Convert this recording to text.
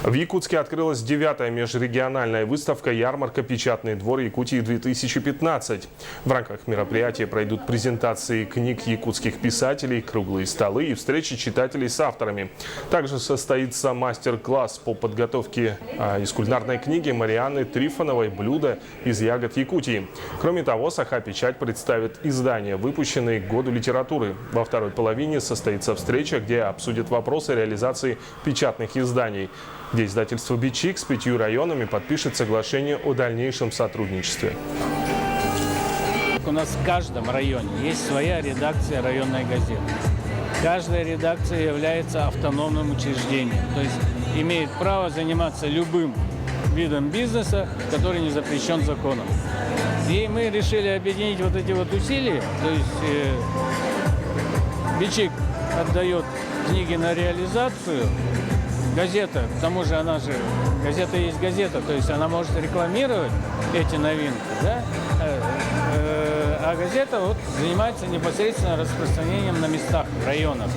В Якутске открылась 9-я межрегиональная выставка «Ярмарка. Печатный двор Якутии-2015». В рамках мероприятия пройдут презентации книг якутских писателей, круглые столы и встречи читателей с авторами. Также состоится мастер-класс по подготовке из кулинарной книги Марианны Трифоновой «Блюда из ягод Якутии». Кроме того, Саха-Печать представит издания, выпущенные к году литературы. Во второй половине состоится встреча, где обсудят вопросы реализации печатных изданий, где издательство «Бичик» с 5 районами подпишет соглашение о дальнейшем сотрудничестве. У нас в каждом районе есть своя редакция районной газеты. Каждая редакция является автономным учреждением, то есть имеет право заниматься любым видом бизнеса, который не запрещен законом. И мы решили объединить вот эти вот усилия, то есть «Бичик» отдает книги на реализацию, газета, к тому же она же, газета есть газета, то есть она может рекламировать эти новинки, да? А газета вот занимается непосредственно распространением на местах, в районах.